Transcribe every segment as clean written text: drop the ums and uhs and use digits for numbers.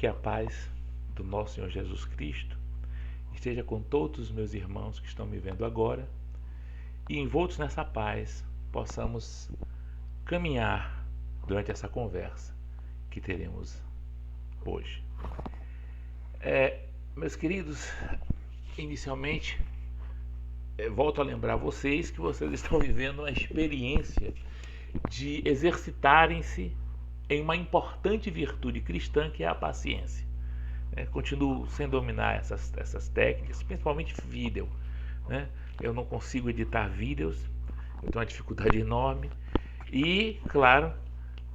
Que a paz do nosso Senhor Jesus Cristo esteja com todos os meus irmãos que estão me vendo agora e, envoltos nessa paz, possamos caminhar durante essa conversa que teremos hoje. Meus queridos, inicialmente, volto a lembrar vocês que vocês estão vivendo uma experiência de exercitarem-se em uma importante virtude cristã que é a paciência. Continuo sem dominar essas técnicas, principalmente vídeo. Eu não consigo editar vídeos, eu tenho uma dificuldade enorme. E, claro,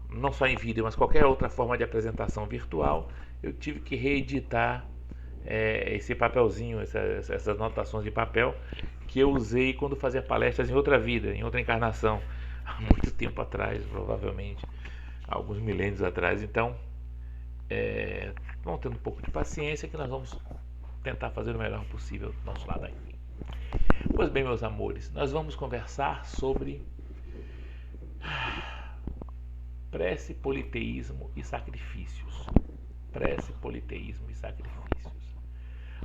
não só em vídeo, mas qualquer outra forma de apresentação virtual, eu tive que reeditar esse papelzinho, essas anotações de papel que eu usei quando fazia palestras em outra vida, em outra encarnação, há muito tempo atrás, provavelmente, alguns milênios atrás. Então, vamos tendo um pouco de paciência que nós vamos tentar fazer o melhor possível do nosso lado aqui. Pois bem, meus amores, nós vamos conversar sobre prece, politeísmo e sacrifícios. Prece, politeísmo e sacrifícios.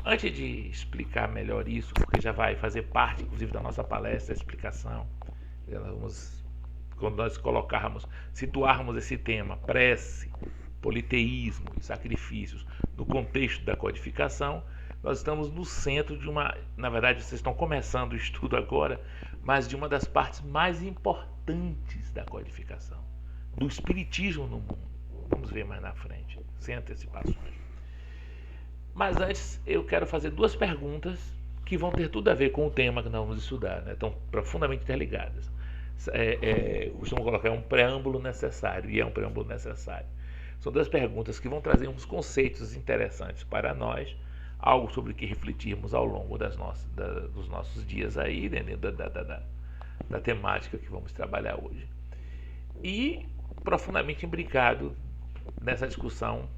Antes de explicar melhor isso, porque já vai fazer parte, inclusive, da nossa palestra, a explicação, quando nós situarmos esse tema, prece, politeísmo e sacrifícios, no contexto da codificação, nós estamos no centro de uma, na verdade vocês estão começando o estudo agora, mas de uma das partes mais importantes da codificação, do espiritismo no mundo. Vamos ver mais na frente, sem antecipações. Mas antes eu quero fazer duas perguntas que vão ter tudo a ver com o tema que nós vamos estudar, estão profundamente interligadas. Costumo colocar um preâmbulo necessário, e é um preâmbulo necessário. São duas perguntas que vão trazer uns conceitos interessantes para nós, algo sobre o que refletirmos ao longo dos nossos dias aí, dentro da temática que vamos trabalhar hoje. E profundamente imbricado nessa discussão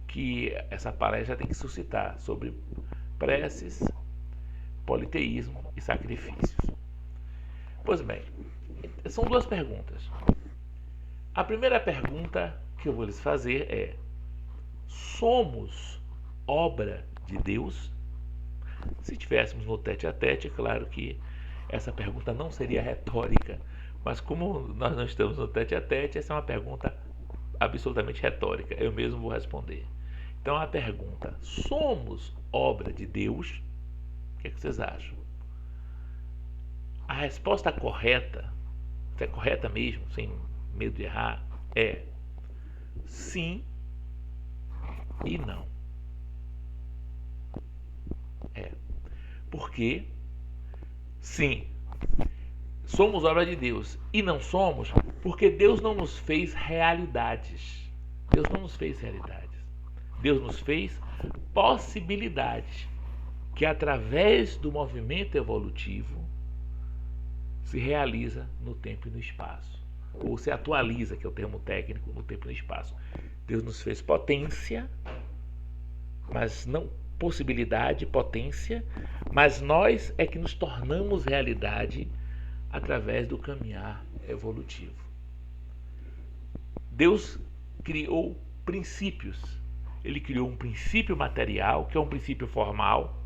que essa palestra tem que suscitar sobre preces, politeísmo e sacrifícios. Pois bem, são duas perguntas. A primeira pergunta que eu vou lhes fazer é: somos obra de Deus? Se estivéssemos no tete-a-tete, é claro que essa pergunta não seria retórica, mas como nós não estamos no tete-a-tete, essa é uma pergunta absolutamente retórica, eu mesmo vou responder. Então a pergunta: somos obra de Deus? O que é que vocês acham? A resposta correta, é correta mesmo, sem medo de errar, é sim e não. Porque sim, somos obra de Deus, e não somos porque Deus não nos fez realidades. Deus não nos fez realidades. Deus nos fez possibilidades que, através do movimento evolutivo, se realiza no tempo e no espaço, ou se atualiza, que é o termo técnico, no tempo e no espaço. Deus nos fez potência, mas não possibilidade, potência, mas nós é que nos tornamos realidade através do caminhar evolutivo. Deus criou princípios. Ele criou um princípio material, que é um princípio formal,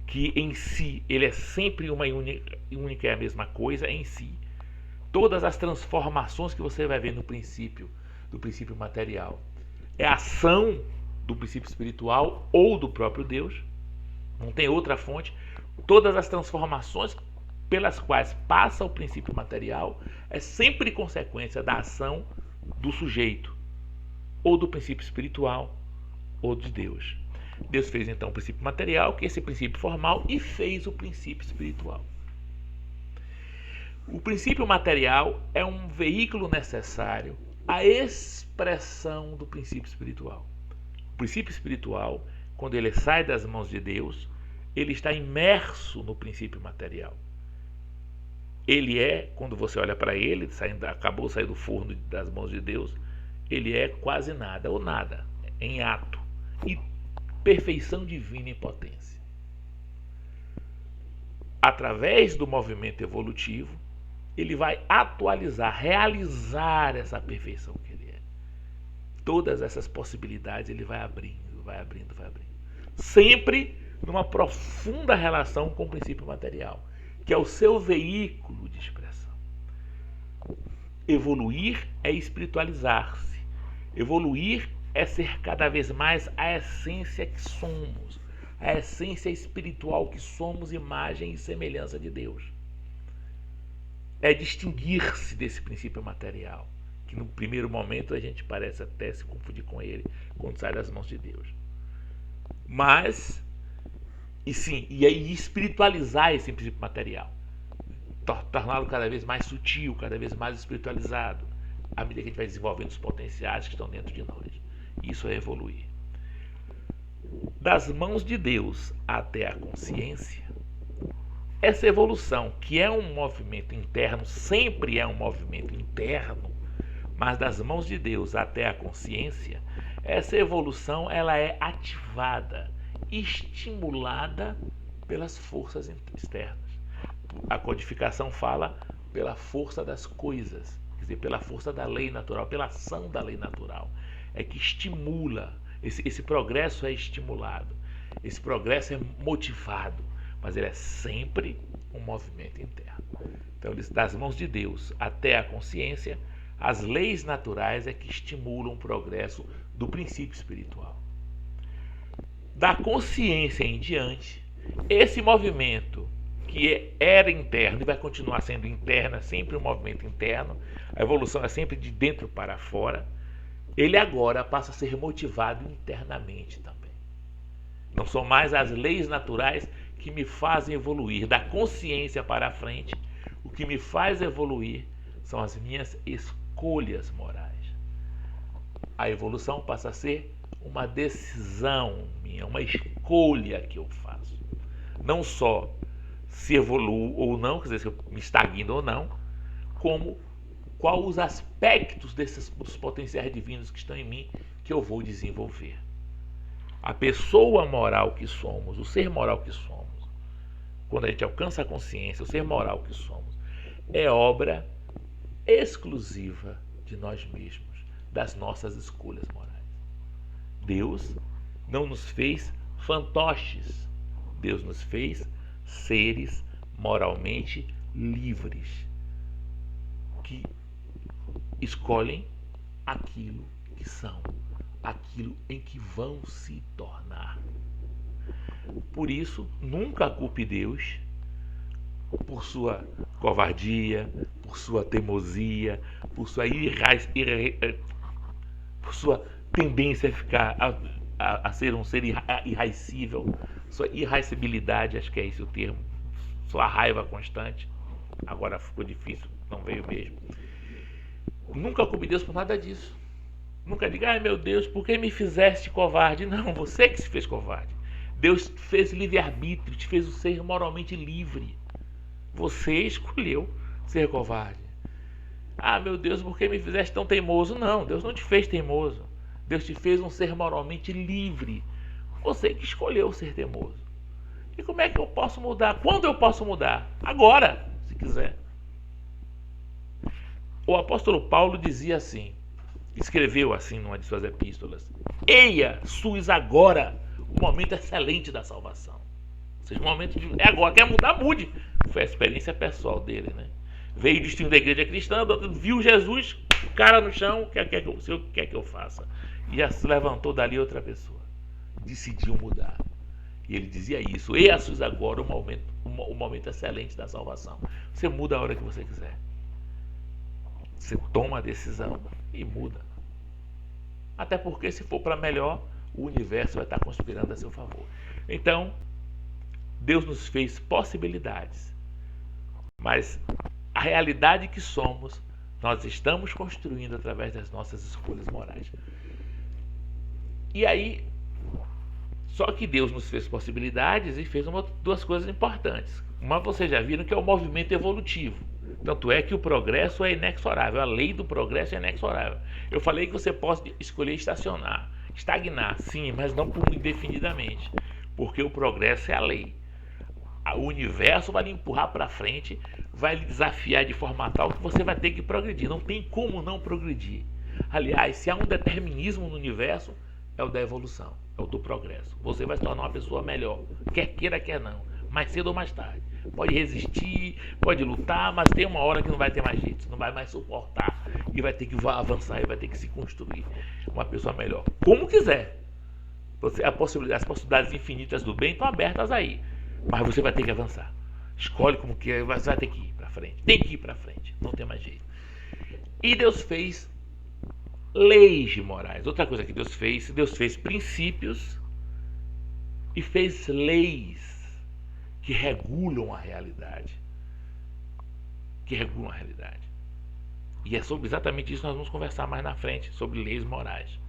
que em si ele é sempre uma única e a mesma coisa em si. Todas as transformações que você vai ver no princípio, do princípio material, é ação do princípio espiritual ou do próprio Deus. Não tem outra fonte. Todas as transformações pelas quais passa o princípio material é sempre consequência da ação do sujeito, ou do princípio espiritual, ou de Deus. Deus fez então o princípio material, que é esse princípio formal, e fez o princípio espiritual. O princípio material é um veículo necessário à expressão do princípio espiritual. O princípio espiritual, quando ele sai das mãos de Deus, ele está imerso no princípio material. Ele é, quando você olha para ele, acabou de sair do forno das mãos de Deus, ele é quase nada, ou nada, em ato, e perfeição divina em potência. Através do movimento evolutivo, ele vai atualizar, realizar essa perfeição que ele é. todas essas possibilidades ele vai abrindo, vai abrindo, vai abrindo. Sempre numa profunda relação com o princípio material, que é o seu veículo de expressão. Evoluir é espiritualizar-se. Evoluir é ser cada vez mais a essência que somos, a essência espiritual que somos, imagem e semelhança de Deus. É distinguir-se desse princípio material, que no primeiro momento a gente parece até se confundir com ele quando sai das mãos de Deus. Mas, e aí espiritualizar esse princípio material, torná-lo cada vez mais sutil, cada vez mais espiritualizado, à medida que a gente vai desenvolvendo os potenciais que estão dentro de nós. Isso é evoluir. Das mãos de Deus até a consciência, essa evolução, que é um movimento interno, sempre é um movimento interno, mas das mãos de Deus até a consciência, essa evolução ela é ativada, estimulada pelas forças externas. A codificação fala pela força das coisas, quer dizer, pela força da lei natural, pela ação da lei natural. É que estimula, esse progresso é estimulado, esse progresso é motivado, mas ele é sempre um movimento interno. Então, das mãos de Deus até a consciência, as leis naturais é que estimulam o progresso do princípio espiritual. Da consciência em diante, esse movimento que era interno e vai continuar sendo interno, é sempre um movimento interno, a evolução é sempre de dentro para fora, ele agora passa a ser motivado internamente também. Não são mais as leis naturais que me fazem evoluir. Da consciência para frente, o que me faz evoluir são as minhas escolhas morais. A evolução passa a ser uma decisão minha, uma escolha que eu faço. Não só se evoluo ou não, quer dizer, se eu me estagno ou não, como quais os aspectos dos potenciais divinos que estão em mim que eu vou desenvolver. A pessoa moral que somos, o ser moral que somos, quando a gente alcança a consciência, o ser moral que somos, é obra exclusiva de nós mesmos, das nossas escolhas morais. Deus não nos fez fantoches, Deus nos fez seres moralmente livres, que escolhem aquilo que são, aquilo em que vão se tornar. Por isso, nunca culpe Deus por sua covardia, por sua teimosia, por sua tendência a ficar a ser um ser irraicível, sua irraicibilidade, acho que é esse o termo, sua raiva constante. Agora ficou difícil, não veio mesmo. Nunca culpe Deus por nada disso. Nunca diga, ai meu Deus, por que me fizeste covarde? Não, você que se fez covarde. Deus fez livre-arbítrio, te fez um ser moralmente livre. Você escolheu ser covarde. Ah, meu Deus, por que me fizeste tão teimoso? Não, Deus não te fez teimoso. Deus te fez um ser moralmente livre. Você que escolheu ser teimoso. E como é que eu posso mudar? Quando eu posso mudar? Agora, se quiser. O apóstolo Paulo dizia assim, escreveu assim numa de suas epístolas: eia, sois agora o momento excelente da salvação. Ou seja, o momento é agora. Quer mudar? Mude. Foi a experiência pessoal dele, né? Veio o destino da igreja cristã, viu Jesus, cara no chão, o que quer que eu faça? E já se levantou dali outra pessoa. Decidiu mudar. E ele dizia isso: eia, sois agora o momento excelente da salvação. Você muda a hora que você quiser. Você toma a decisão e muda. Até porque, se for para melhor, o universo vai estar conspirando a seu favor. Então, Deus nos fez possibilidades, mas a realidade que somos, nós estamos construindo através das nossas escolhas morais. E aí, só que Deus nos fez possibilidades e fez duas coisas importantes. Uma, vocês já viram, que é o movimento evolutivo. Tanto é que o progresso é inexorável, a lei do progresso é inexorável. Eu falei que você pode escolher estagnar, sim, mas não por indefinidamente, porque o progresso é a lei. O universo vai lhe empurrar para frente, vai lhe desafiar de forma tal que você vai ter que progredir. Não tem como não progredir. Aliás, se há um determinismo no universo, é o da evolução, é o do progresso. Você vai se tornar uma pessoa melhor, quer queira, quer não, mais cedo ou mais tarde. Pode resistir, pode lutar, mas tem uma hora que não vai ter mais jeito, não vai mais suportar e vai ter que avançar e vai ter que se construir uma pessoa melhor. Como quiser. As possibilidades infinitas do bem estão abertas aí, mas você vai ter que avançar. Escolhe como que é, você vai ter que ir para frente. Tem que ir para frente, não tem mais jeito. E Deus fez leis de morais. Outra coisa que Deus fez princípios e fez leis que regulam a realidade. E é sobre exatamente isso que nós vamos conversar mais na frente, sobre leis morais.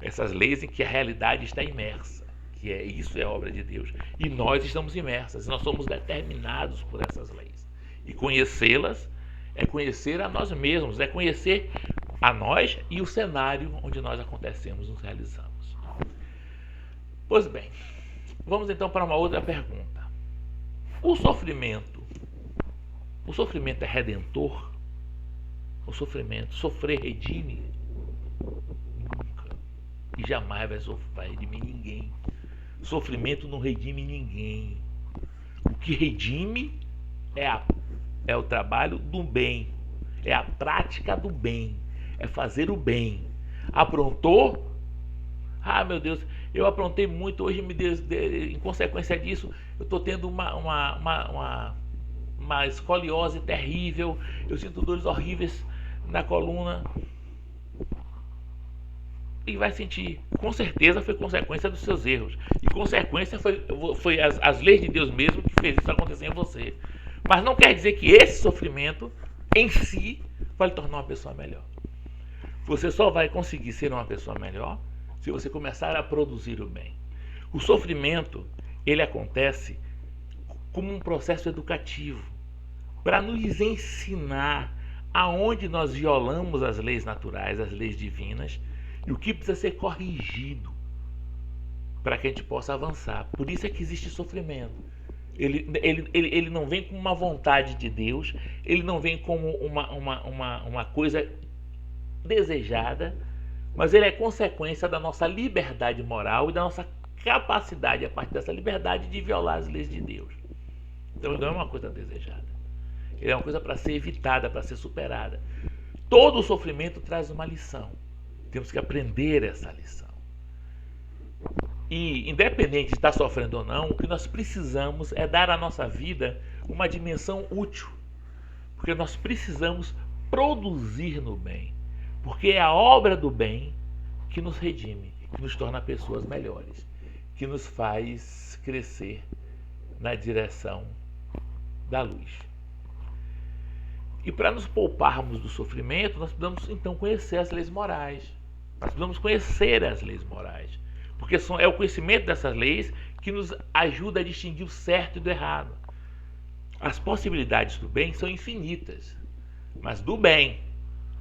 Essas leis em que a realidade está imersa, que isso é obra de Deus. E nós estamos imersas, nós somos determinados por essas leis. E conhecê-las é conhecer a nós mesmos, é conhecer a nós e o cenário onde nós acontecemos, nos realizamos. Pois bem, vamos então para uma outra pergunta. O sofrimento é redentor? Sofrer redime? Nunca. E jamais vai redimir ninguém. Sofrimento não redime ninguém. O que redime é o trabalho do bem, é a prática do bem, é fazer o bem. Aprontou? Ah, meu Deus, eu aprontei muito, hoje em consequência disso, eu estou tendo uma escoliose terrível, eu sinto dores horríveis na coluna. E vai sentir, com certeza foi consequência dos seus erros. E consequência foi as leis de Deus mesmo que fez isso acontecer em você. Mas não quer dizer que esse sofrimento em si vai lhe tornar uma pessoa melhor. Você só vai conseguir ser uma pessoa melhor se você começar a produzir o bem. O sofrimento, ele acontece como um processo educativo para nos ensinar aonde nós violamos as leis naturais, as leis divinas, e o que precisa ser corrigido para que a gente possa avançar. Por isso é que existe sofrimento. Ele não vem como uma vontade de Deus, ele não vem como uma coisa desejada, mas ele é consequência da nossa liberdade moral e da nossa capacidade, a partir dessa liberdade, de violar as leis de Deus. Então ele não é uma coisa desejada. Ele é uma coisa para ser evitada, para ser superada. Todo o sofrimento traz uma lição. Temos que aprender essa lição. E, independente de estar sofrendo ou não, o que nós precisamos é dar à nossa vida uma dimensão útil. Porque nós precisamos produzir no bem. Porque é a obra do bem que nos redime, que nos torna pessoas melhores, que nos faz crescer na direção da luz. E para nos pouparmos do sofrimento, nós precisamos então conhecer as leis morais. Nós precisamos conhecer as leis morais. Porque é o conhecimento dessas leis que nos ajuda a distinguir o certo e do errado. As possibilidades do bem são infinitas. Mas do bem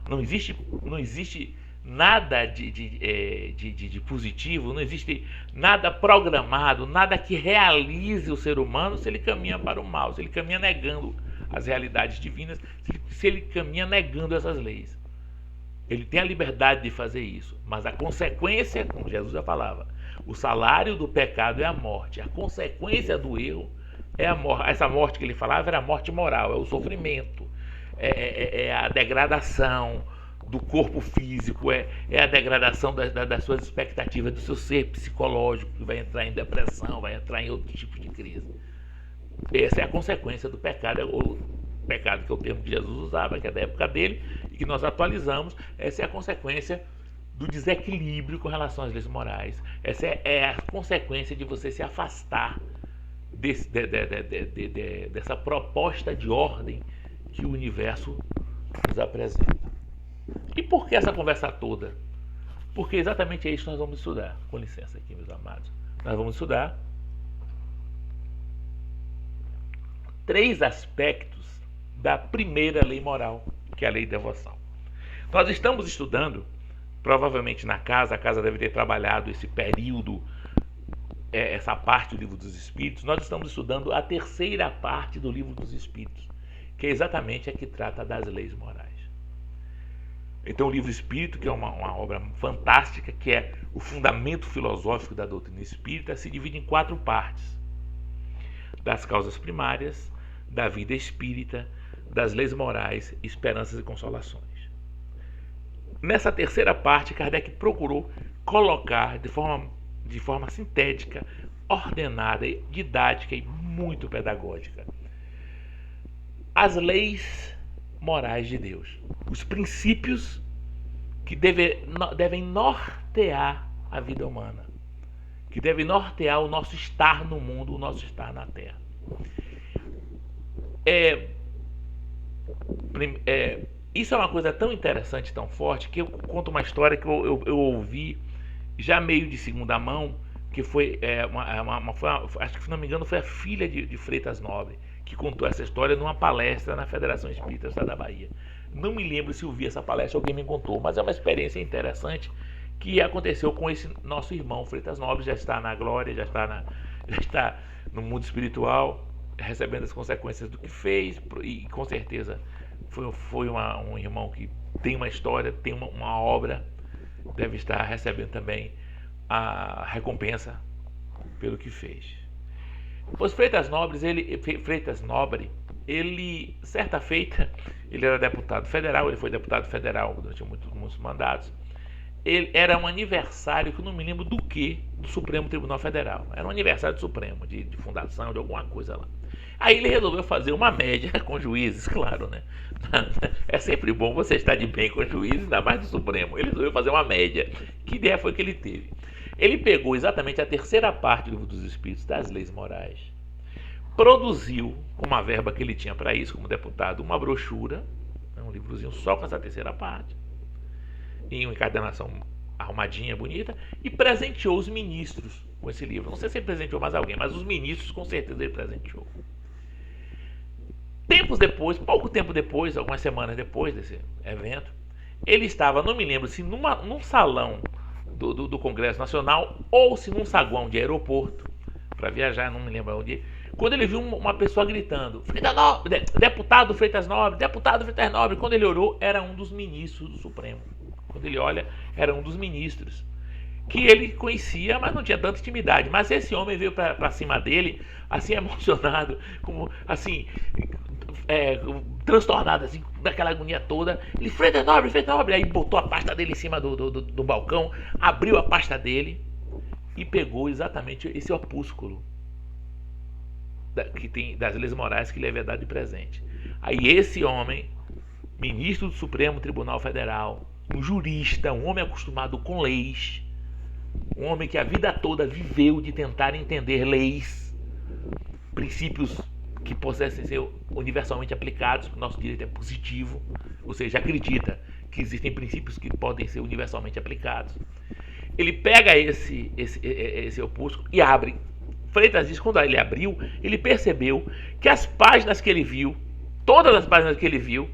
não existe nada de positivo, não existe nada programado, nada que realize o ser humano se ele caminha para o mal, se ele caminha negando as realidades divinas, se ele caminha negando essas leis. Ele tem a liberdade de fazer isso, mas a consequência, como Jesus já falava, o salário do pecado é a morte, a consequência do erro é a morte. Essa morte que ele falava era a morte moral, é o sofrimento, é a degradação do corpo físico, é a degradação das suas expectativas, do seu ser psicológico, que vai entrar em depressão, vai entrar em outro tipo de crise. Essa é a consequência do pecado, o pecado que é o termo que Jesus usava, que é da época dele, e que nós atualizamos. Essa é a consequência do desequilíbrio com relação às leis morais. Essa é a consequência de você se afastar dessa proposta de ordem que o universo nos apresenta. E por que essa conversa toda? Porque exatamente é isso que nós vamos estudar. Com licença aqui, meus amados. Nós vamos estudar 3 aspectos da primeira lei moral, que é a lei de devoção. Nós estamos estudando, provavelmente a casa deve ter trabalhado esse período, essa parte do Livro dos Espíritos. Nós estamos estudando a terceira parte do Livro dos Espíritos, que é exatamente a que trata das leis morais. Então o livro Espírito, que é uma obra fantástica, que é o fundamento filosófico da doutrina espírita, se divide em 4 partes: das causas primárias, da vida espírita, das leis morais, esperanças e consolações. Nessa terceira parte, Kardec procurou colocar de forma sintética, ordenada, didática e muito pedagógica as leis morais de Deus, os princípios que devem nortear a vida humana, que devem nortear o nosso estar no mundo, o nosso estar na Terra. Isso é uma coisa tão interessante, tão forte, que eu conto uma história que eu ouvi já meio de segunda mão, que foi, acho que se não me engano, foi a filha de Freitas Nobre, que contou essa história numa palestra na Federação Espírita do Estado da Bahia. Não me lembro se eu vi essa palestra, alguém me contou, mas é uma experiência interessante que aconteceu com esse nosso irmão Freitas Nobre. Já está na glória, já está no mundo espiritual, recebendo as consequências do que fez, e com certeza foi um irmão que tem uma história, tem uma obra, deve estar recebendo também a recompensa pelo que fez. Os Freitas Nobre, certa feita, ele era deputado federal, ele foi deputado federal durante muitos mandatos. Era um aniversário que eu não me lembro do Supremo Tribunal Federal. Era um aniversário do Supremo, de fundação, de alguma coisa lá. Aí ele resolveu fazer uma média com juízes, claro, né? É sempre bom você estar de bem com juízes, ainda mais do Supremo. Ele resolveu fazer uma média. Que ideia foi que ele teve? Ele pegou exatamente a terceira parte do Livro dos Espíritos, das leis morais, produziu, com uma verba que ele tinha para isso, como deputado, uma brochura, um livrozinho só com essa terceira parte, em uma encadernação arrumadinha, bonita, e presenteou os ministros com esse livro. Não sei se ele presenteou mais alguém, mas os ministros com certeza ele presenteou. Tempos depois, pouco tempo depois, algumas semanas depois desse evento, ele estava, não me lembro se num salão do Congresso Nacional ou se num saguão de aeroporto, para viajar, não me lembro onde, quando ele viu uma pessoa gritando: deputado Freitas Nobre, deputado Freitas Nobre. Quando ele olhou, era um dos ministros do Supremo. Quando ele olha, era um dos ministros que ele conhecia, mas não tinha tanta intimidade. Mas esse homem veio para cima dele, assim, emocionado, como assim, transtornado, assim, daquela agonia toda. Ele: Freitas Nobre. Aí botou a pasta dele em cima do balcão, abriu a pasta dele e pegou exatamente esse opúsculo que tem das leis morais, que lhe é verdade de presente. Aí esse homem, ministro do Supremo Tribunal Federal, um jurista, um homem acostumado com leis, um homem que a vida toda viveu de tentar entender leis, princípios que possam ser universalmente aplicados, porque o nosso direito é positivo, ou seja, acredita que existem princípios que podem ser universalmente aplicados. Ele pega esse opúsculo e abre. Freitas diz que quando ele abriu, ele percebeu que as páginas que ele viu, todas as páginas que ele viu,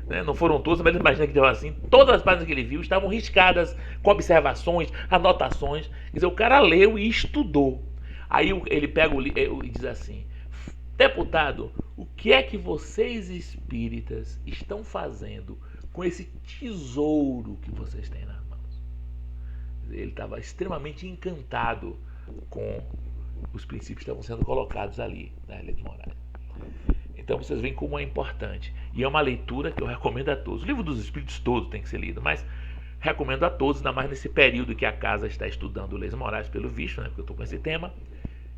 né, não foram todas, mas imagina que deu assim, todas as páginas que ele viu estavam riscadas com observações, anotações. Quer dizer, o cara leu e estudou. Aí ele pega e diz assim: deputado, o que é que vocês espíritas estão fazendo com esse tesouro que vocês têm nas mãos? Ele estava extremamente encantado com os princípios que estavam sendo colocados ali nas leis morais. Então vocês veem como é importante. E é uma leitura que eu recomendo a todos. O Livro dos Espíritos todo tem que ser lido, mas recomendo a todos, ainda mais nesse período que a casa está estudando leis morais, pelo visto, né, porque eu estou com esse tema.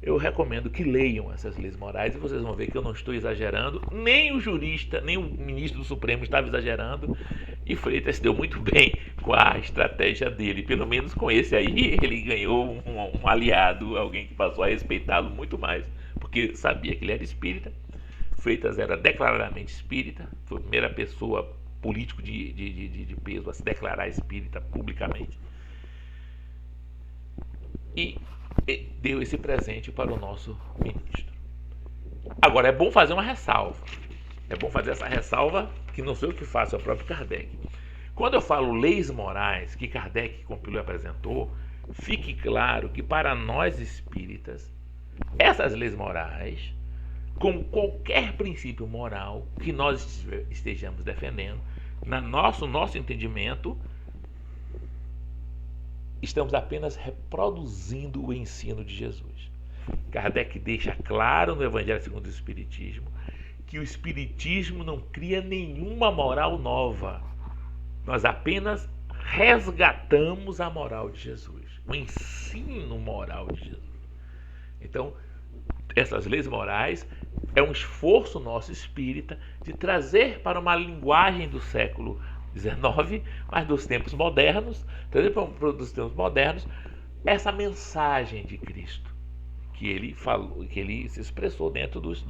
Eu recomendo que leiam essas leis morais e vocês vão ver que eu não estou exagerando, nem o jurista, nem o ministro do Supremo estava exagerando, e Freitas deu muito bem com a estratégia dele. Pelo menos com esse aí ele ganhou um aliado, alguém que passou a respeitá-lo muito mais, porque sabia que ele era espírita. Freitas era declaradamente espírita, foi a primeira pessoa político de peso a se declarar espírita publicamente. E deu esse presente para o nosso ministro. Agora, é bom fazer uma ressalva. É bom fazer essa ressalva, que não sei o que faço, é o próprio Kardec. Quando eu falo leis morais, que Kardec compilou e apresentou, fique claro que para nós espíritas, essas leis morais, como qualquer princípio moral que nós estejamos defendendo, Nosso entendimento, estamos apenas reproduzindo o ensino de Jesus. Kardec deixa claro no Evangelho segundo o Espiritismo que o Espiritismo não cria nenhuma moral nova. Nós apenas resgatamos a moral de Jesus, o ensino moral de Jesus. Então, essas leis morais é um esforço nosso espírita de trazer para uma linguagem do século XIX, mas dos tempos modernos, trazer para dos tempos modernos essa mensagem de Cristo que ele falou, que ele se expressou dentro dos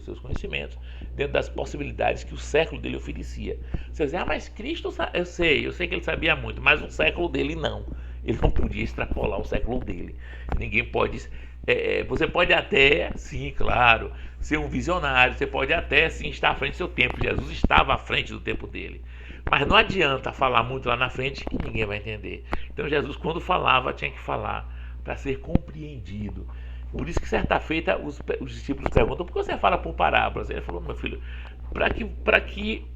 seus conhecimentos, dentro das possibilidades que o século dele oferecia. Você diz, mas Cristo, eu sei que ele sabia muito, mas o século dele não. Ele não podia extrapolar o século dele. Ninguém pode. Você pode até, sim, claro, ser um visionário, você pode até, sim, estar à frente do seu tempo. Jesus estava à frente do tempo dele. Mas não adianta falar muito lá na frente que ninguém vai entender. Então Jesus, quando falava, tinha que falar para ser compreendido. Por isso que certa feita os discípulos perguntam, por que você fala por parábolas? Ele falou, meu filho, para que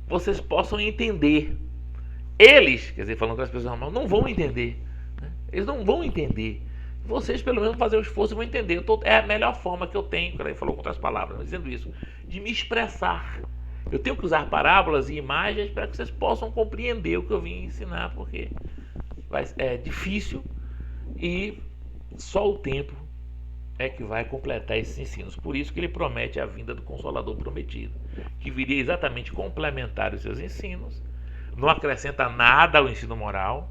vocês possam entender. Eles, quer dizer, falando com as pessoas normais, não vão entender. Né? Eles não vão entender. Vocês pelo menos vão fazer o esforço e vão entender. É a melhor forma que eu tenho, ele falou com outras palavras, dizendo isso, de me expressar. Eu tenho que usar parábolas e imagens para que vocês possam compreender o que eu vim ensinar, porque é difícil e só o tempo é que vai completar esses ensinos. Por isso que ele promete a vinda do Consolador prometido, que viria exatamente complementar os seus ensinos, não acrescenta nada ao ensino moral,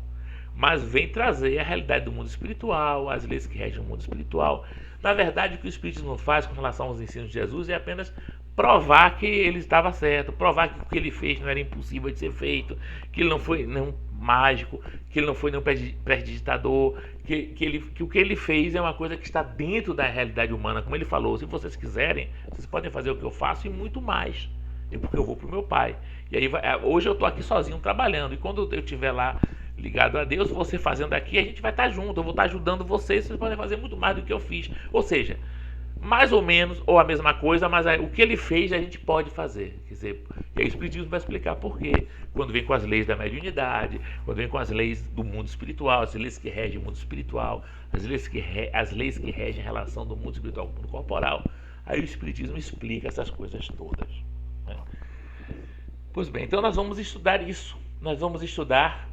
mas vem trazer a realidade do mundo espiritual, as leis que regem o mundo espiritual. Na verdade, o que o Espiritismo faz com relação aos ensinos de Jesus é apenas provar que ele estava certo, provar que o que ele fez não era impossível de ser feito, que ele não foi nenhum mágico, que ele não foi nenhum prestidigitador, que o que ele fez é uma coisa que está dentro da realidade humana. Como ele falou, se vocês quiserem, vocês podem fazer o que eu faço e muito mais, porque eu vou para o meu Pai. E aí hoje eu estou aqui sozinho trabalhando, e quando eu estiver lá ligado a Deus, você fazendo aqui, a gente vai estar junto, eu vou estar ajudando vocês, vocês podem fazer muito mais do que eu fiz. Ou seja, mais ou menos, ou a mesma coisa, mas o que ele fez a gente pode fazer. Quer dizer, e aí o Espiritismo vai explicar por quê. Quando vem com as leis da mediunidade, quando vem com as leis do mundo espiritual, as leis que regem o mundo espiritual, as leis que regem a relação do mundo espiritual com o mundo corporal, aí o Espiritismo explica essas coisas todas. Né? Pois bem, então nós vamos estudar isso. Nós vamos estudar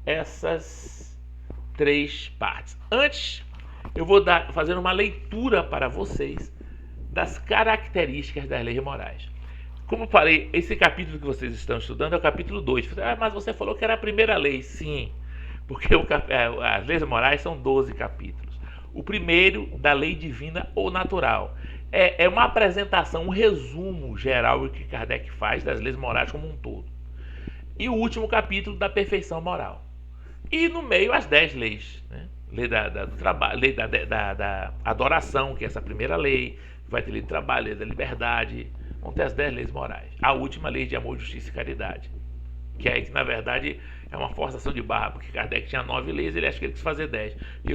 essas três partes. Antes, eu vou fazer uma leitura para vocês das características das leis morais. Como eu falei, esse capítulo que vocês estão estudando é o capítulo 2. Mas você falou que era a primeira lei. Sim, porque as leis morais são 12 capítulos. O primeiro, da lei divina ou natural. É uma apresentação, um resumo geral que Kardec faz das leis morais como um todo. E o último capítulo, da perfeição moral. E no meio, as 10 leis. Né? Lei do trabalho, lei da adoração, que é essa primeira lei. Vai ter lei do trabalho, lei da liberdade. Vão ter as 10 leis morais. A última, lei de amor, justiça e caridade. Que na verdade, é uma forçação de barra, porque Kardec tinha 9 leis, ele acha que ele quis fazer 10. E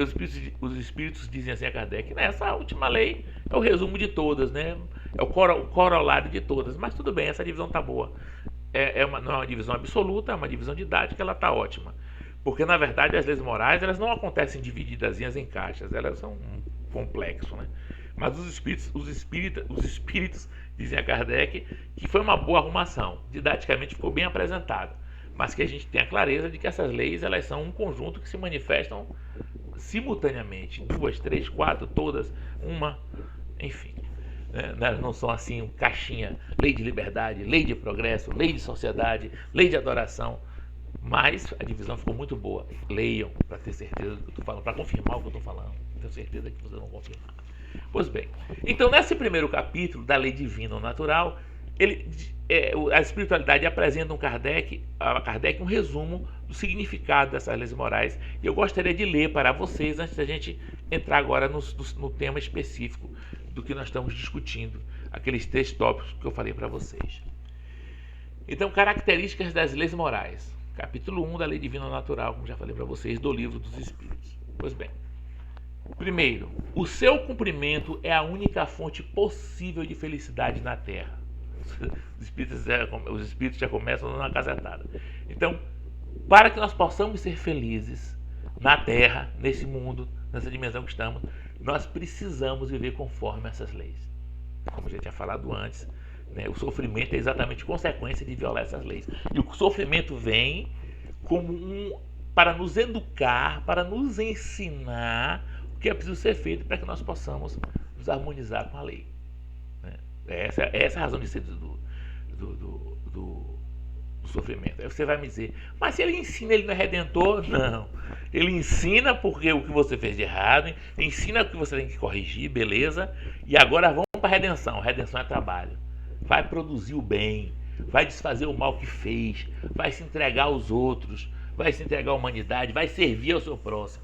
os espíritos dizem assim a Kardec, essa última lei é o resumo de todas, né? É o corolário de todas. Mas tudo bem, essa divisão tá boa. Não é uma divisão absoluta, é uma divisão didática, ela tá ótima. Porque, na verdade, as leis morais, elas não acontecem divididas em caixas, elas são um complexo, né? Mas os espíritos dizem a Kardec que foi uma boa arrumação, didaticamente ficou bem apresentado, mas que a gente tem a clareza de que essas leis, elas são um conjunto que se manifestam simultaneamente, 2, 3, 4, todas, uma, enfim, né? Não são assim caixinha, lei de liberdade, lei de progresso, lei de sociedade, lei de adoração, mas a divisão ficou muito boa. Leiam para ter certeza do que eu estou falando, para confirmar o que eu estou falando. Tenho certeza que vocês vão confirmar. Pois bem, então nesse primeiro capítulo da lei divina ou natural, a espiritualidade apresenta a Kardec um resumo do significado dessas leis morais. E eu gostaria de ler para vocês, antes da gente entrar agora no tema específico do que nós estamos discutindo, aqueles 3 tópicos que eu falei para vocês. Então, características das leis morais. Capítulo 1 da lei divina ou natural, como já falei para vocês, do livro dos Espíritos. Pois bem, primeiro, o seu cumprimento é a única fonte possível de felicidade na Terra. os espíritos já começam dando uma cacetada. Então, para que nós possamos ser felizes na Terra, nesse mundo, nessa dimensão que estamos, nós precisamos viver conforme essas leis. Como eu já tinha falado antes, né, o sofrimento é exatamente consequência de violar essas leis. E o sofrimento vem como para nos educar, para nos ensinar o que é preciso ser feito para que nós possamos nos harmonizar com a lei. Né? Essa é a razão de ser do sofrimento. Aí você vai me dizer, mas se ele ensina, ele não é redentor? Não. Ele ensina porque o que você fez de errado, ensina o que você tem que corrigir, beleza? E agora vamos para a redenção. Redenção é trabalho. Vai produzir o bem, vai desfazer o mal que fez, vai se entregar aos outros, vai se entregar à humanidade, vai servir ao seu próximo.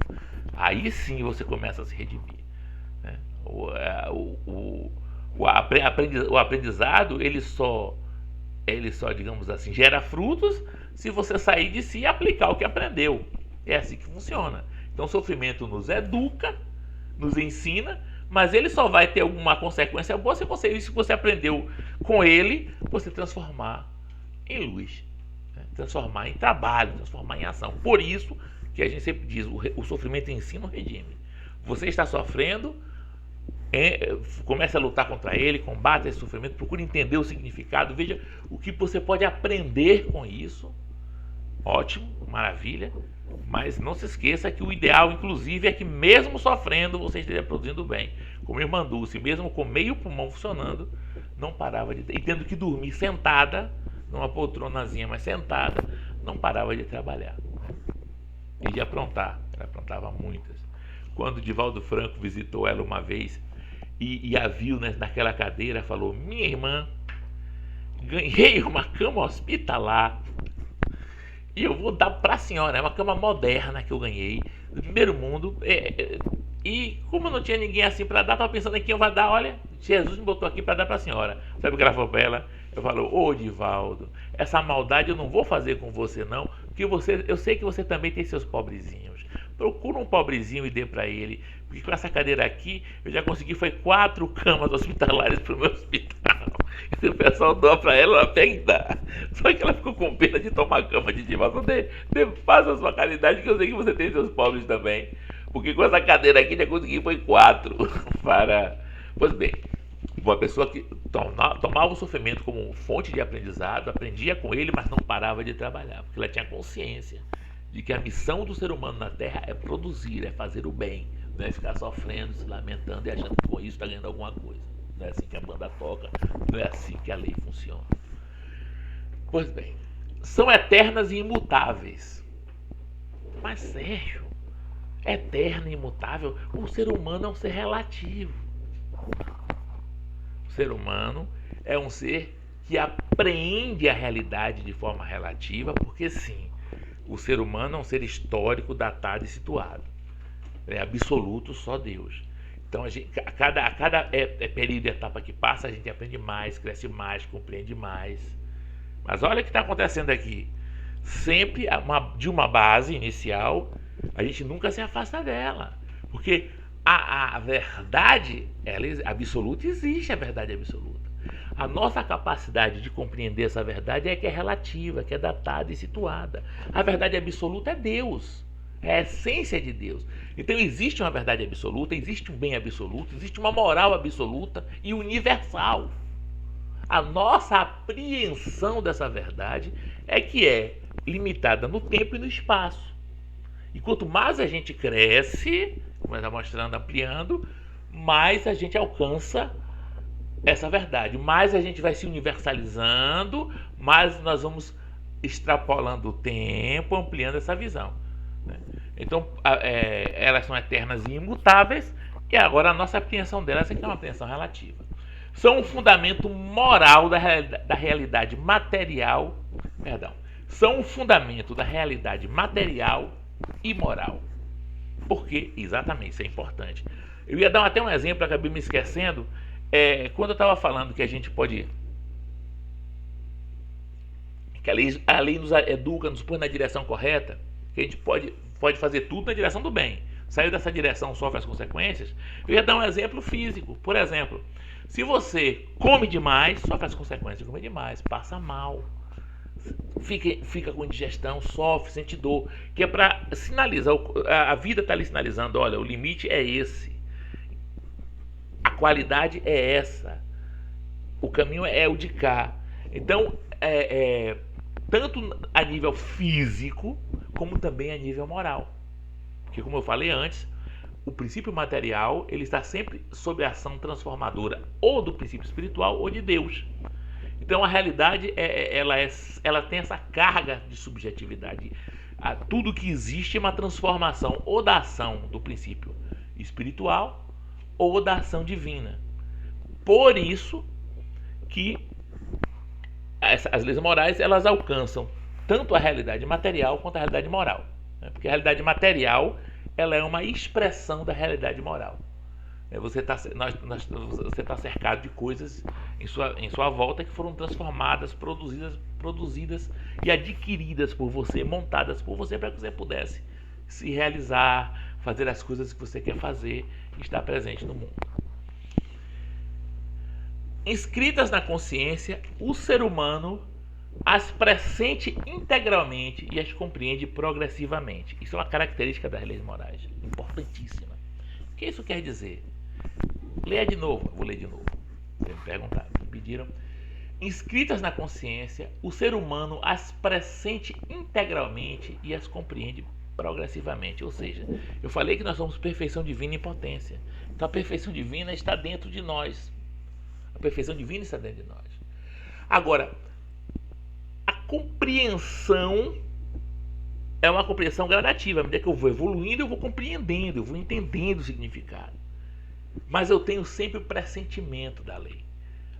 Aí sim você começa a se redimir. Né? O aprendizado, ele só, digamos assim, gera frutos se você sair de si e aplicar o que aprendeu. É assim que funciona. Então o sofrimento nos educa, nos ensina, mas ele só vai ter alguma consequência boa se você aprendeu com ele, você transformar em luz, né? Transformar em trabalho, transformar em ação. Por isso que a gente sempre diz, o sofrimento ensina o regime. Você está sofrendo, comece a lutar contra ele, combata esse sofrimento, procure entender o significado, veja o que você pode aprender com isso. Ótimo, maravilha, mas não se esqueça que o ideal, inclusive, é que mesmo sofrendo, você esteja produzindo bem. Como irmã Dulce, mesmo com meio pulmão funcionando, não parava de... E tendo que dormir sentada, numa poltronazinha, mas sentada, não parava de trabalhar. E de aprontar, ela aprontava muitas. Quando Divaldo Franco visitou ela uma vez e a viu, né, naquela cadeira, falou, minha irmã, ganhei uma cama hospitalar e eu vou dar para a senhora. É uma cama moderna que eu ganhei, do primeiro mundo. E como não tinha ninguém assim para dar, estava pensando em quem eu vou dar. Olha, Jesus me botou aqui para dar para a senhora. Sabe o que ela falou para ela? Eu falo, ô Divaldo, essa maldade eu não vou fazer com você não, porque eu sei que você também tem seus pobrezinhos. Procura um pobrezinho e dê para ele, porque com essa cadeira aqui eu já consegui, foi 4 camas hospitalares para o meu hospital. E o pessoal doa para ela pega e dá. Só que ela ficou com pena de tomar cama de Divaldo. Faça a sua caridade, que eu sei que você tem seus pobres também, porque com essa cadeira aqui já consegui, foi 4 para... Pois bem, uma pessoa que tomava o sofrimento como fonte de aprendizado, aprendia com ele, mas não parava de trabalhar, porque ela tinha consciência de que a missão do ser humano na Terra é produzir, é fazer o bem, não é ficar sofrendo, se lamentando e achando que com isso está ganhando alguma coisa. Não é assim que a banda toca, não é assim que a lei funciona. Pois bem, são eternas e imutáveis. Mas Sérgio, eterno e imutável, o ser humano é um ser relativo. O ser humano é um ser que apreende a realidade de forma relativa, porque sim, o ser humano é um ser histórico, datado e situado. É absoluto só Deus. Então, a cada período e etapa que passa, a gente aprende mais, cresce mais, compreende mais. Mas olha o que está acontecendo aqui. Sempre de uma base inicial, a gente nunca se afasta dela. Porque a verdade, ela absoluta, existe a verdade absoluta. A nossa capacidade de compreender essa verdade é que é relativa, que é datada e situada. A verdade absoluta é Deus, é a essência de Deus. Então existe uma verdade absoluta, existe um bem absoluto, existe uma moral absoluta e universal. A nossa apreensão dessa verdade é que é limitada no tempo e no espaço. E quanto mais a gente cresce, como está mostrando, ampliando, mais a gente alcança essa verdade, mais a gente vai se universalizando, mais nós vamos extrapolando o tempo, ampliando essa visão, né? Então, elas são eternas e imutáveis, e agora a nossa apreensão delas é que é uma apreensão relativa. São um fundamento moral da realidade material, são um fundamento da realidade material e moral. Por quê? Exatamente, isso é importante. Eu ia dar até um exemplo, acabei me esquecendo. Quando eu estava falando que a gente pode, que a lei nos educa, nos põe na direção correta, que a gente pode fazer tudo na direção do bem. Saiu dessa direção, sofre as consequências. Eu ia dar um exemplo físico. Por exemplo, Se você come demais, sofre as consequências de comer demais, passa mal, fica com indigestão, sofre, sente dor, que é para sinalizar, a vida está ali sinalizando, olha, o limite é esse, a qualidade é essa, o caminho é o de cá. Então, tanto a nível físico, como também a nível moral. Porque, como eu falei antes, o princípio material ele está sempre sob a ação transformadora ou do princípio espiritual ou de Deus. Então, a realidade ela tem essa carga de subjetividade. Tudo que existe é uma transformação ou da ação do princípio espiritual ou da ação divina. Por isso que as leis morais elas alcançam tanto a realidade material quanto a realidade moral, né? Porque a realidade material ela é uma expressão da realidade moral. Você está cercado de coisas em sua volta que foram transformadas, produzidas e adquiridas por você, montadas por você para que você pudesse se realizar, fazer as coisas que você quer fazer e estar presente no mundo. Inscritas na consciência, o ser humano as pressente integralmente e as compreende progressivamente. Isso é uma característica das leis morais, importantíssima. O que isso quer dizer? Leia de novo, vou ler de novo. Vocês me perguntaram, me pediram. Inscritas na consciência, o ser humano as pressente integralmente e as compreende progressivamente. Ou seja, eu falei que nós somos perfeição divina em potência. Então a perfeição divina está dentro de nós. A perfeição divina está dentro de nós. Agora, a compreensão é uma compreensão gradativa. À medida que eu vou evoluindo, eu vou compreendendo, eu vou entendendo o significado. Mas eu tenho sempre o pressentimento da lei,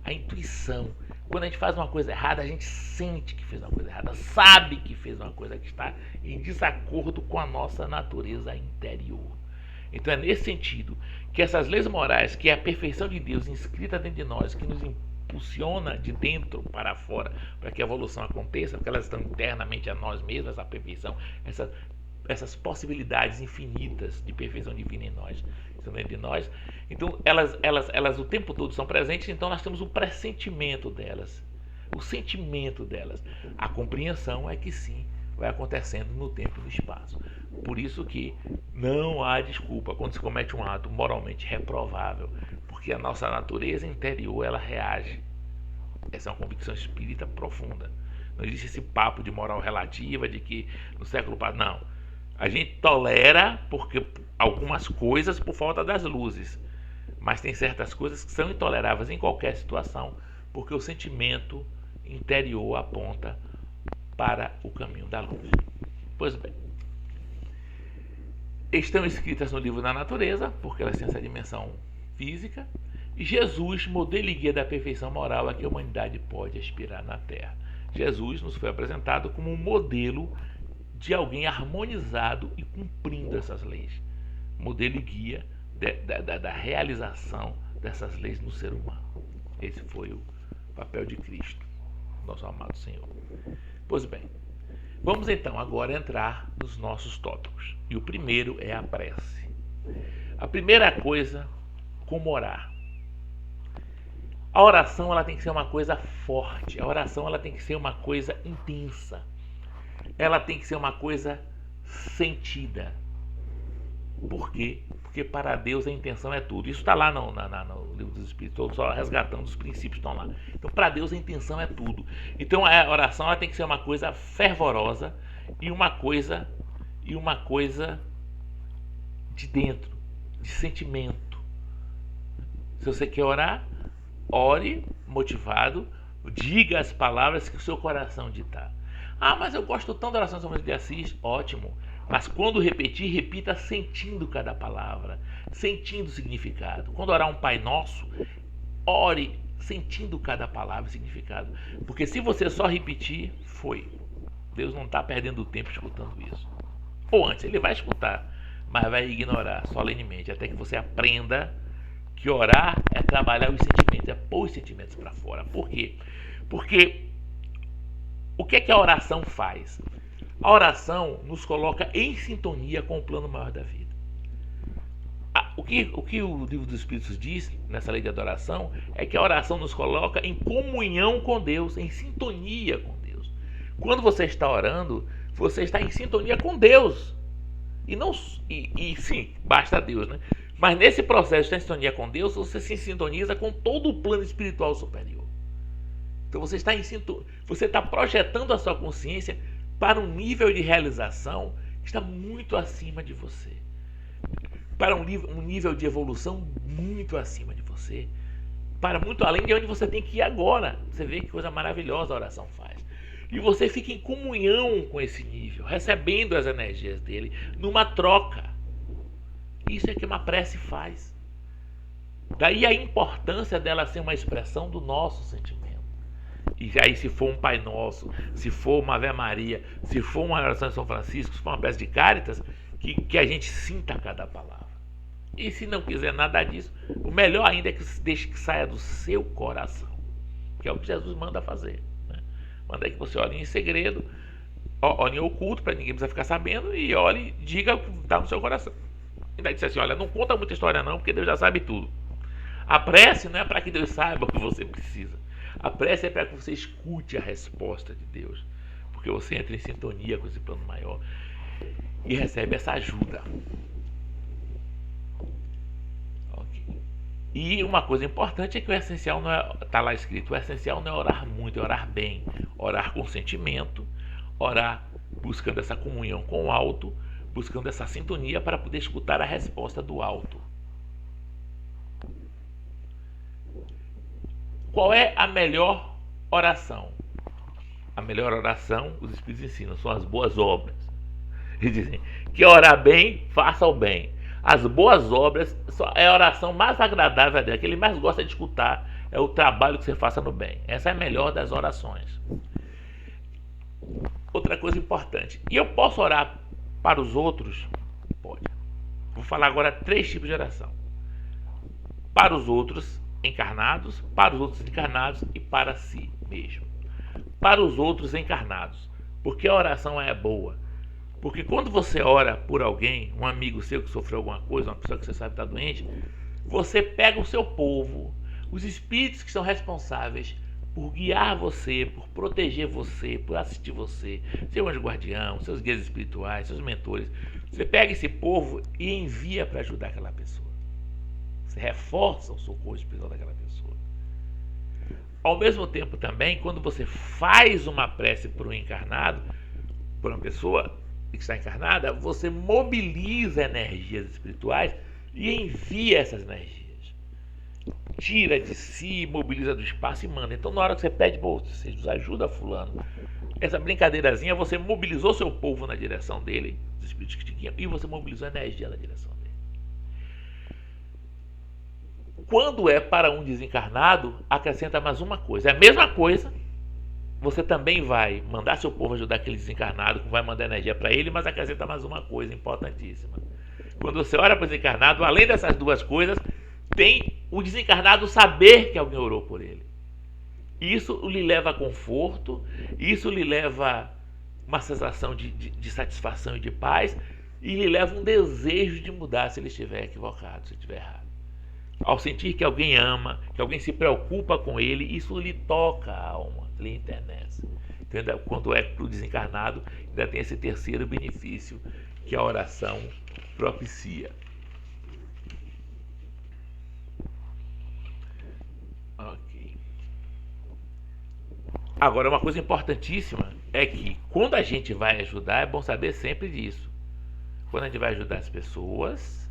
a intuição. Quando a gente faz uma coisa errada, a gente sente que fez uma coisa errada, sabe que fez uma coisa que está em desacordo com a nossa natureza interior. Então é nesse sentido que essas leis morais, que é a perfeição de Deus inscrita dentro de nós, que nos impulsiona de dentro para fora para que a evolução aconteça, porque elas estão internamente a nós mesmos, essa perfeição, essas possibilidades infinitas de perfeição divina em nós, estão dentro de nós. Então elas o tempo todo são presentes, então nós temos o pressentimento delas, o sentimento delas. A compreensão é que sim, vai acontecendo no tempo e no espaço. Por isso que não há desculpa quando se comete um ato moralmente reprovável, porque a nossa natureza interior ela reage. Essa é uma convicção espírita profunda. Não existe esse papo de moral relativa de que no século passado, não. A gente tolera porque algumas coisas por falta das luzes, mas tem certas coisas que são intoleráveis em qualquer situação, porque o sentimento interior aponta para o caminho da luz. Pois bem, estão escritas no livro da natureza, porque elas têm essa dimensão física, e Jesus, modelo e guia da perfeição moral a que a humanidade pode aspirar na Terra. Jesus nos foi apresentado como um modelo de alguém harmonizado e cumprindo essas leis. Modelo e guia da realização dessas leis no ser humano. Esse foi o papel de Cristo, nosso amado Senhor. Pois bem, vamos então agora entrar nos nossos tópicos. E o primeiro é a prece. A primeira coisa, como orar. A oração ela tem que ser uma coisa forte. A oração ela tem que ser uma coisa intensa. Ela tem que ser uma coisa sentida. Por quê? Porque para Deus a intenção é tudo. Isso está lá no livro dos Espíritos, estou só resgatando os princípios que estão lá. Então, para Deus a intenção é tudo. Então, a oração ela tem que ser uma coisa fervorosa e uma coisa de dentro, de sentimento. Se você quer orar, ore motivado, diga as palavras que o seu coração ditar. Ah, mas eu gosto tanto da oração de São Francisco de Assis. Ótimo. Mas quando repetir, repita sentindo cada palavra, sentindo o significado. Quando orar um Pai Nosso, ore sentindo cada palavra e significado. Porque se você só repetir, foi. Deus não está perdendo tempo escutando isso. Ou antes, ele vai escutar, mas vai ignorar solenemente, até que você aprenda que orar é trabalhar os sentimentos, é pôr os sentimentos para fora. Por quê? Porque o que é que a oração faz? A oração nos coloca em sintonia com o plano maior da vida. o que o livro dos Espíritos diz nessa lei de adoração é que a oração nos coloca em comunhão com Deus, em sintonia com Deus. Quando você está orando, você está em sintonia com Deus. E não e sim, basta Deus, né? Mas nesse processo de estar em sintonia com Deus, você se sintoniza com todo o plano espiritual superior. Então você está você está projetando a sua consciência para um nível de realização que está muito acima de você. Para um nível de evolução muito acima de você. Para muito além de onde você tem que ir agora. Você vê que coisa maravilhosa a oração faz. E você fica em comunhão com esse nível, recebendo as energias dele numa troca. Isso é que uma prece faz. Daí a importância dela ser uma expressão do nosso sentimento. E aí, se for um Pai Nosso, se for uma Ave Maria, se for uma oração de São Francisco, se for uma prece de Cáritas, que a gente sinta cada palavra. E se não quiser nada disso, o melhor ainda é que deixe que saia do seu coração, que é o que Jesus manda fazer. Manda que você olhe em segredo, olhe em oculto, para ninguém precisar ficar sabendo, e olhe e diga o que está no seu coração. E daí disse assim, olha, não conta muita história não, porque Deus já sabe tudo. A prece não é para que Deus saiba o que você precisa. A prece é para que você escute a resposta de Deus, porque você entra em sintonia com esse plano maior e recebe essa ajuda. Okay. E uma coisa importante é que o essencial não é, está lá escrito, o essencial não é orar muito, é orar bem, orar com sentimento, orar buscando essa comunhão com o alto, buscando essa sintonia para poder escutar a resposta do alto. Qual é a melhor oração? A melhor oração, os Espíritos ensinam, são as boas obras. Eles dizem que orar bem, faça o bem. As boas obras é a oração mais agradável a Deus, que ele mais gosta de escutar, é o trabalho que você faça no bem. Essa é a melhor das orações. Outra coisa importante, e eu posso orar para os outros? Pode. Vou falar agora 3 tipos de oração. Para os outros encarnados, para os outros encarnados e para si mesmo. Para os outros encarnados, porque a oração é boa. Porque quando você ora por alguém, um amigo seu que sofreu alguma coisa, uma pessoa que você sabe está doente, você pega o seu povo, os espíritos que são responsáveis por guiar você, por proteger você, por assistir você, seu anjo guardião, seus guias espirituais, seus mentores. Você pega esse povo e envia para ajudar aquela pessoa. Você reforça o socorro espiritual daquela pessoa. Ao mesmo tempo também, quando você faz uma prece para um encarnado, para uma pessoa que está encarnada, você mobiliza energias espirituais e envia essas energias. Tira de si, mobiliza do espaço e manda. Então, na hora que você pede, você nos ajuda fulano, essa brincadeirazinha, você mobilizou seu povo na direção dele, os espíritos que te guiam, e você mobilizou a energia na direção dele. Quando é para um desencarnado, acrescenta mais uma coisa. É a mesma coisa. Você também vai mandar seu povo ajudar aquele desencarnado, que vai mandar energia para ele, mas acrescenta mais uma coisa importantíssima. Quando você ora para o desencarnado, além dessas duas coisas, tem o desencarnado saber que alguém orou por ele. Isso lhe leva a conforto, isso lhe leva uma sensação de satisfação e de paz, e lhe leva um desejo de mudar se ele estiver equivocado, se estiver errado. Ao sentir que alguém ama, que alguém se preocupa com ele, isso lhe toca a alma, lhe enternece. Entendeu? Quando é para o desencarnado, ainda tem esse terceiro benefício que a oração propicia. Ok. Agora, uma coisa importantíssima é que quando a gente vai ajudar, é bom saber sempre disso. Quando a gente vai ajudar as pessoas,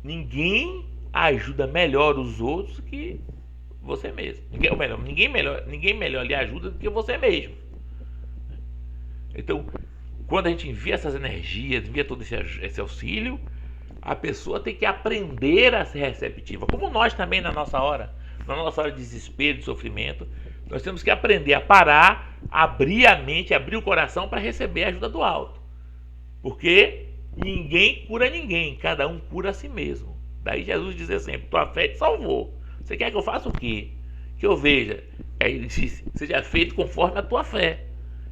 ninguém ajuda melhor os outros que você mesmo. Ninguém melhor lhe ajuda do que você mesmo. Então, quando a gente envia essas energias, envia todo esse auxílio, a pessoa tem que aprender a ser receptiva. Como nós também na nossa hora de desespero, de sofrimento, nós temos que aprender a parar, abrir a mente, abrir o coração para receber a ajuda do alto. Porque ninguém cura ninguém, cada um cura a si mesmo. Daí Jesus diz sempre, tua fé te salvou. Você quer que eu faça o quê? Que eu veja. Aí ele diz, seja feito conforme a tua fé.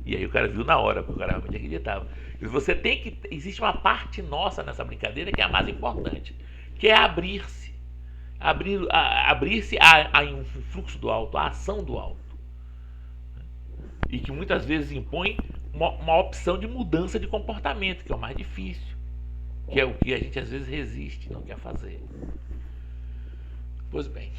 E aí o cara viu na hora, porque o cara realmente acreditava. Você tem que. Existe uma parte nossa nessa brincadeira que é a mais importante, que é abrir-se. Abrir-se a um fluxo do alto, a ação do alto. E que muitas vezes impõe uma opção de mudança de comportamento, que é o mais difícil. Que é o que a gente às vezes resiste, não quer fazer. Pois bem.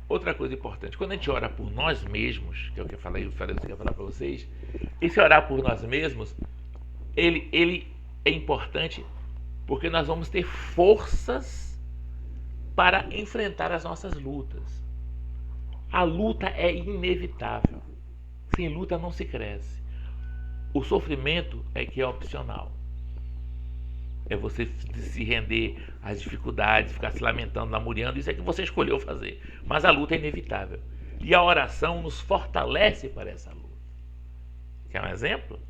Outra coisa importante, quando a gente ora por nós mesmos, que é o que eu falei que eu ia falar para vocês, esse orar por nós mesmos, ele é importante porque nós vamos ter forças para enfrentar as nossas lutas. A luta é inevitável. Sem luta não se cresce. O sofrimento é que é opcional. É você se render às dificuldades, ficar se lamentando, lamuriando, isso é que você escolheu fazer. Mas a luta é inevitável. E a oração nos fortalece para essa luta. Quer um exemplo?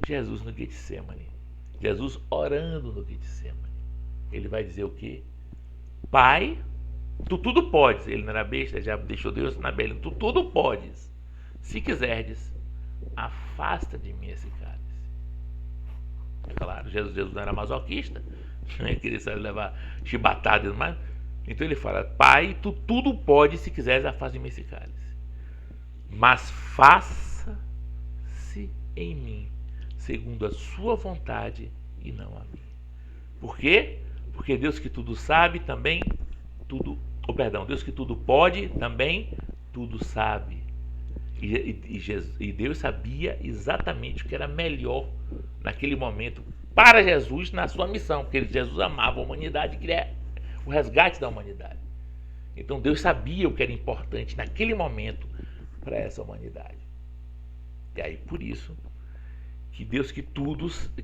Jesus no Getsemane. Jesus orando no Getsemane. Ele vai dizer o quê? Pai, tu tudo podes. Ele não era besta, já deixou Deus na bela. Tu tudo podes. Se quiserdes, afasta de mim esse cálice. É claro, Jesus não era masoquista, ele queria saber levar chibatada e tudo mais. Então ele fala: Pai, tu tudo pode, se quiseres, afasta de mim esse cálice. Mas faça-se em mim, segundo a sua vontade e não a minha. Por quê? Porque Deus que tudo sabe também Deus que tudo pode também tudo sabe. E Deus sabia exatamente o que era melhor naquele momento para Jesus na sua missão, porque Jesus amava a humanidade e queria o resgate da humanidade. Então Deus sabia o que era importante naquele momento para essa humanidade. E aí por isso que Deus que tudo sabe,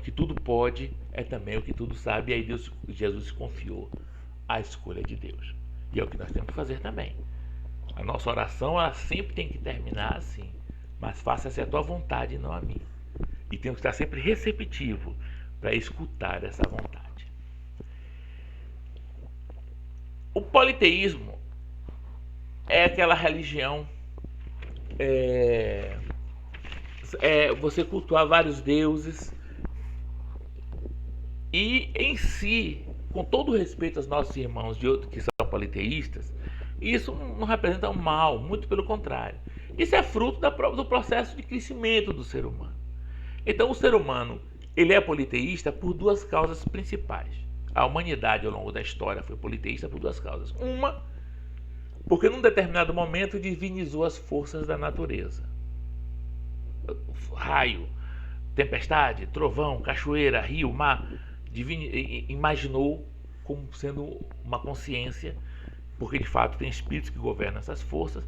que tudo pode, é também o que tudo sabe. E aí Jesus confiou a escolha de Deus. E é o que nós temos que fazer também. A nossa oração, ela sempre tem que terminar assim: mas faça-se a tua vontade e não a minha. E temos que estar sempre receptivo para escutar essa vontade. O politeísmo é aquela religião, você cultuar vários deuses e em si, com todo respeito aos nossos irmãos de outros que são politeístas, isso não representa um mal, muito pelo contrário. Isso é fruto do processo de crescimento do ser humano. Então o ser humano, ele é politeísta por duas causas principais. A humanidade ao longo da história foi politeísta por duas causas. Uma, porque num determinado momento divinizou as forças da natureza. Raio, tempestade, trovão, cachoeira, rio, mar, imaginou como sendo uma consciência, porque de fato tem espíritos que governam essas forças,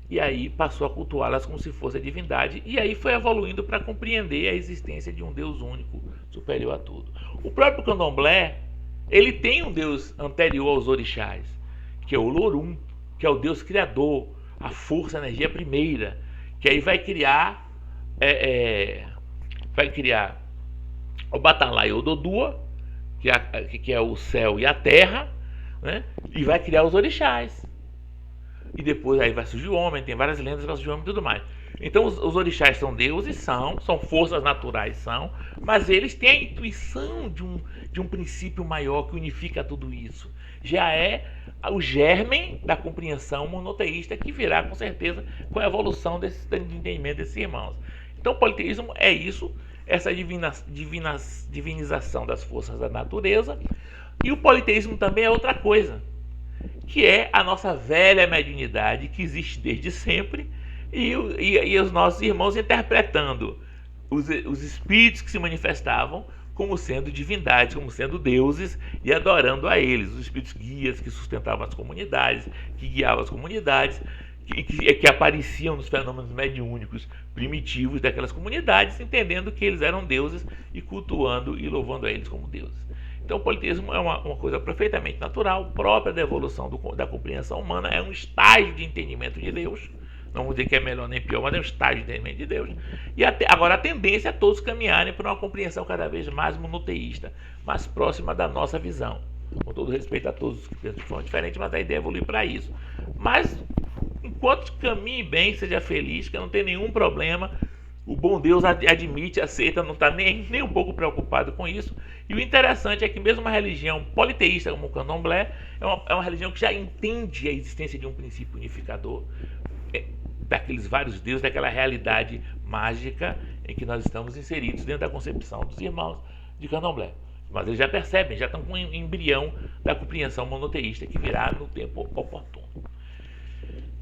e aí passou a cultuá-las como se fosse a divindade, e aí foi evoluindo para compreender a existência de um Deus único, superior a tudo. O próprio candomblé, ele tem um Deus anterior aos orixás, que é o Lorum, que é o Deus criador, a força, a energia primeira, que aí vai criar o Batalá e o Dodua, que é o céu e a terra, né? E vai criar os orixás. E depois aí vai surgir o homem, tem várias lendas que vai surgir o homem e tudo mais. Então os orixás são deuses, são forças naturais, mas eles têm a intuição de um princípio maior que unifica tudo isso. Já é o germe da compreensão monoteísta que virá com certeza com a evolução de entendimento desses irmãos. Então o politeísmo é isso, essa divinização das forças da natureza. E o politeísmo também é outra coisa, que é a nossa velha mediunidade que existe desde sempre, e os nossos irmãos interpretando os espíritos que se manifestavam como sendo divindades, como sendo deuses, e adorando a eles, os espíritos guias que sustentavam as comunidades, que guiavam as comunidades, que apareciam nos fenômenos mediúnicos primitivos daquelas comunidades, entendendo que eles eram deuses e cultuando e louvando a eles como deuses. Então o politeísmo é uma coisa perfeitamente natural, própria da evolução da compreensão humana, é um estágio de entendimento de Deus, Não vou dizer que é melhor nem pior, mas é um estágio de entendimento de Deus. E agora a tendência é todos caminharem para uma compreensão cada vez mais monoteísta, mais próxima da nossa visão. Com todo respeito a todos que pensam de forma diferente, mas a ideia é evoluir para isso. Mas enquanto caminhe bem, seja feliz, que não tem nenhum problema. O bom Deus admite, aceita, não está nem um pouco preocupado com isso. E o interessante é que mesmo uma religião politeísta como o candomblé é uma religião que já entende a existência de um princípio unificador, daqueles vários deuses, daquela realidade mágica em que nós estamos inseridos dentro da concepção dos irmãos de candomblé. Mas eles já percebem, já estão com um embrião da compreensão monoteísta que virá no tempo oportuno.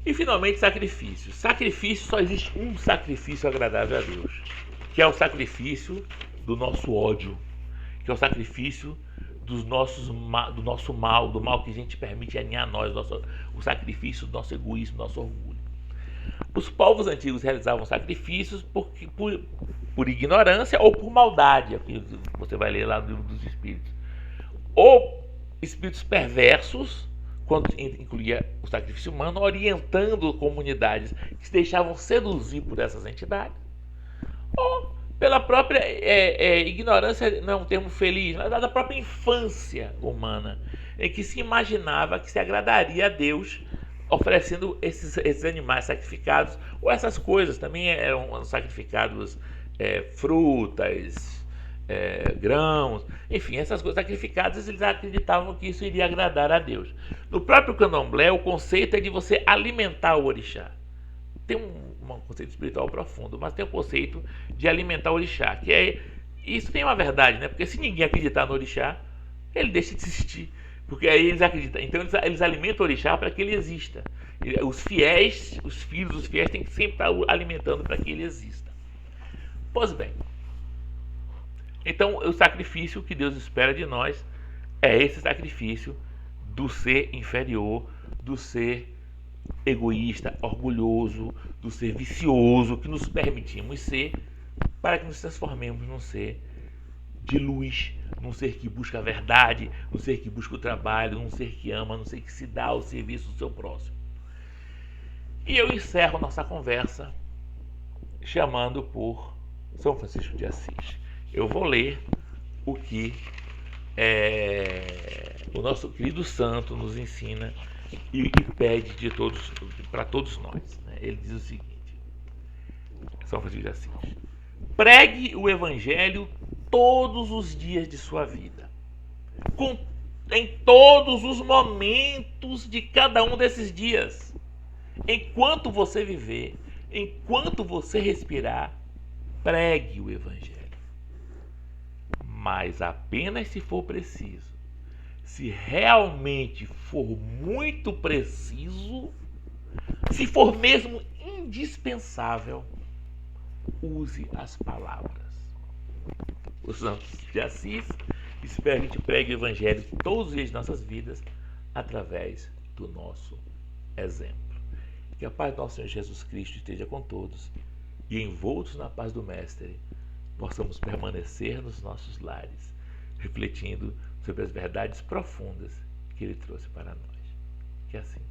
E finalmente, sacrifício. Sacrifício, só existe um sacrifício agradável a Deus, que é o sacrifício do nosso ódio, que é o sacrifício do nosso mal, do mal que a gente permite aninhar nós, o sacrifício do nosso egoísmo, do nosso orgulho. Os povos antigos realizavam sacrifícios por ignorância ou por maldade, aqui você vai ler lá no livro dos Espíritos, ou espíritos perversos, quando incluía o sacrifício humano, orientando comunidades que se deixavam seduzir por essas entidades, ou pela própria ignorância, não é um termo feliz, mas da própria infância humana, em que se imaginava que se agradaria a Deus oferecendo esses animais sacrificados, ou essas coisas também eram sacrificados, frutas, grãos, enfim, essas coisas sacrificadas, eles acreditavam que isso iria agradar a Deus. No próprio candomblé, o conceito é de você alimentar o orixá. Tem um conceito espiritual profundo, mas tem o conceito de alimentar o orixá, que isso tem uma verdade, né? Porque se ninguém acreditar no orixá, ele deixa de existir, porque aí eles acreditam. Então eles alimentam o orixá para que ele exista. Os fiéis, os filhos dos fiéis têm que sempre estar alimentando para que ele exista. Pois bem, então o sacrifício que Deus espera de nós é esse sacrifício do ser inferior, do ser egoísta, orgulhoso, do ser vicioso que nos permitimos ser, para que nos transformemos num ser de luz, num ser que busca a verdade, num ser que busca o trabalho, num ser que ama, num ser que se dá ao serviço do seu próximo. E eu encerro nossa conversa chamando por São Francisco de Assis. Eu vou ler o que o nosso querido santo nos ensina e pede para todos nós. Ele diz o seguinte: São Francisco de Assis: pregue o evangelho todos os dias de sua vida, em todos os momentos de cada um desses dias. Enquanto você viver, enquanto você respirar, pregue o evangelho. Mas apenas se for preciso. Se realmente for muito preciso, se for mesmo indispensável, use as palavras. Os santos de Assis esperam que a gente pregue o evangelho todos os dias de nossas vidas através do nosso exemplo. Que a paz do nosso Senhor Jesus Cristo esteja com todos e, envoltos na paz do Mestre, possamos permanecer nos nossos lares, refletindo sobre as verdades profundas que Ele trouxe para nós. Que assim